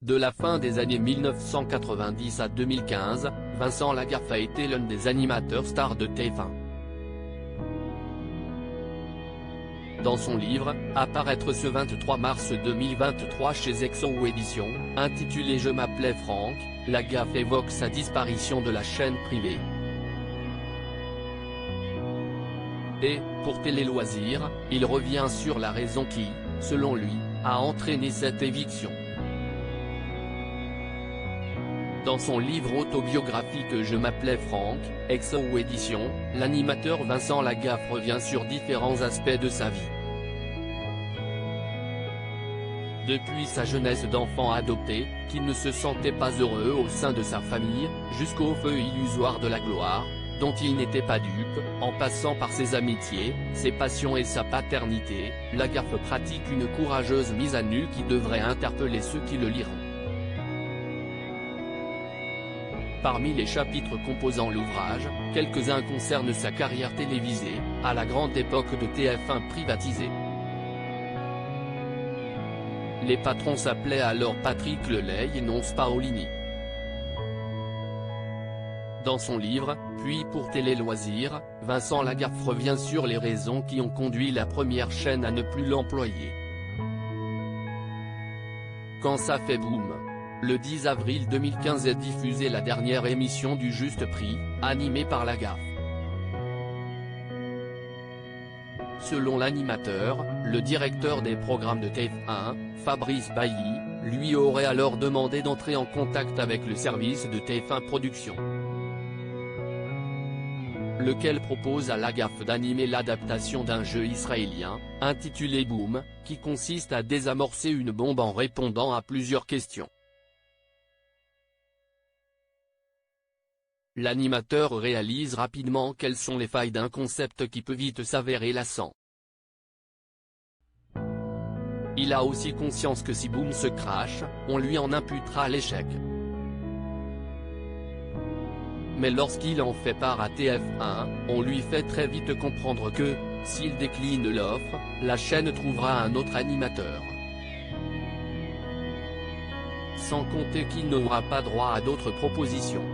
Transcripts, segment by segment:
De la fin des années 1990 à 2015, Vincent Lagaffe a été l'un des animateurs stars de TF1. Dans son livre, à paraître ce 23 mars 2023 chez Exo Éditions, intitulé Je m'appelais Franck, Lagaffe évoque sa disparition de la chaîne privée. Et, pour Télé Loisirs, il revient sur la raison qui, selon lui, a entraîné cette éviction. Dans son livre autobiographique Je m'appelais Franck, Exo Éditions, l'animateur Vincent Lagaffe revient sur différents aspects de sa vie. Depuis sa jeunesse d'enfant adopté, qui ne se sentait pas heureux au sein de sa famille, jusqu'au feu illusoire de la gloire, dont il n'était pas dupe, en passant par ses amitiés, ses passions et sa paternité, Lagaffe pratique une courageuse mise à nu qui devrait interpeller ceux qui le liront. Parmi les chapitres composant l'ouvrage, quelques-uns concernent sa carrière télévisée, à la grande époque de TF1 privatisée. Les patrons s'appelaient alors Patrick Lelay et Nonce Paolini. Dans son livre, puis pour Télé Loisirs, Vincent Lagaffe revient sur les raisons qui ont conduit la première chaîne à ne plus l'employer. Quand ça fait boum. Le 10 avril 2015 est diffusée la dernière émission du Juste Prix, animée par Lagaffe. Selon l'animateur, le directeur des programmes de TF1, Fabrice Bailly, lui aurait alors demandé d'entrer en contact avec le service de TF1 Productions, lequel propose à Lagaffe d'animer l'adaptation d'un jeu israélien, intitulé Boom, qui consiste à désamorcer une bombe en répondant à plusieurs questions. L'animateur réalise rapidement quelles sont les failles d'un concept qui peut vite s'avérer lassant. Il a aussi conscience que si Boom se crache, on lui en imputera l'échec. Mais lorsqu'il en fait part à TF1, on lui fait très vite comprendre que, s'il décline l'offre, la chaîne trouvera un autre animateur. Sans compter qu'il n'aura pas droit à d'autres propositions.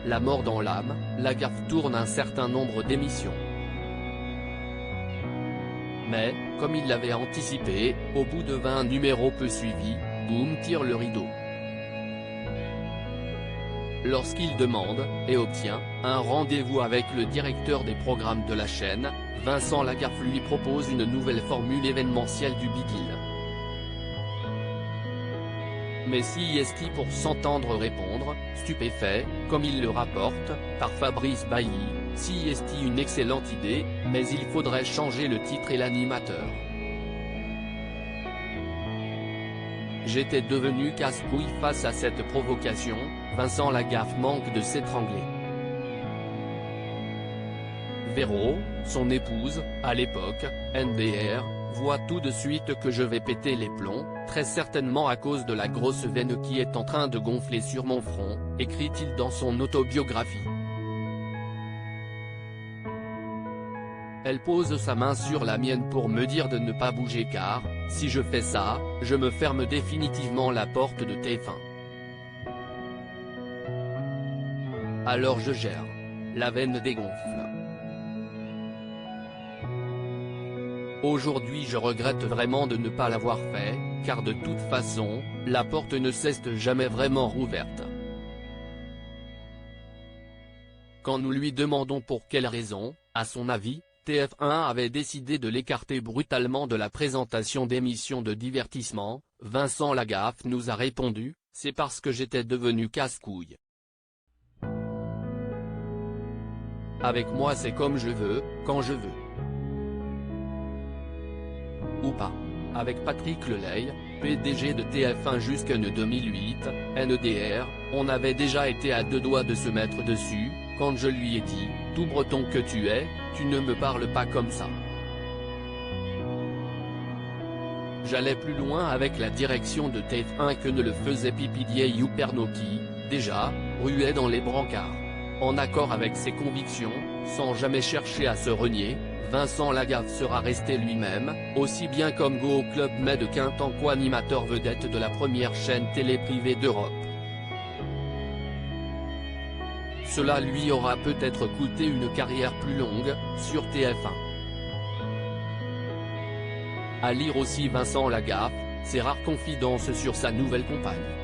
La mort dans l'âme, Lagaffe tourne un certain nombre d'émissions. Mais, comme il l'avait anticipé, au bout de 20 numéros peu suivis, Boom tire le rideau. Lorsqu'il demande, et obtient, un rendez-vous avec le directeur des programmes de la chaîne, Vincent Lagaffe lui propose une nouvelle formule événementielle du Big Deal. Mais si est-il pour s'entendre répondre, stupéfait, comme il le rapporte, par Fabrice Bailly, si est-il une excellente idée, mais il faudrait changer le titre et l'animateur. J'étais devenu casse-couille face à cette provocation, Vincent Lagaffe manque de s'étrangler. Véro, son épouse, à l'époque, NDR, voit tout de suite que je vais péter les plombs, très certainement à cause de la grosse veine qui est en train de gonfler sur mon front, écrit-il dans son autobiographie. Elle pose sa main sur la mienne pour me dire de ne pas bouger car, si je fais ça, je me ferme définitivement la porte de TF1. Alors je gère. La veine dégonfle. Aujourd'hui je regrette vraiment de ne pas l'avoir fait, car de toute façon, la porte ne s'est jamais vraiment rouverte. Quand nous lui demandons pour quelle raison, à son avis, TF1 avait décidé de l'écarter brutalement de la présentation d'émissions de divertissement, Vincent Lagaffe nous a répondu, c'est parce que j'étais devenu casse-couille. Avec moi c'est comme je veux, quand je veux. Ou pas. Avec Patrick Lelay, PDG de TF1 jusqu'en 2008, NDR, on avait déjà été à deux doigts de se mettre dessus, quand je lui ai dit, tout breton que tu es, tu ne me parles pas comme ça. J'allais plus loin avec la direction de TF1 que ne le faisait Pipidier ou Pernod qui, déjà, ruait dans les brancards. En accord avec ses convictions, sans jamais chercher à se renier, Vincent Lagaffe sera resté lui-même, aussi bien comme Go au Club Med qu'un tant qu'animateur vedette de la première chaîne télé privée d'Europe. Cela lui aura peut-être coûté une carrière plus longue, sur TF1. À lire aussi Vincent Lagaffe, ses rares confidences sur sa nouvelle compagne.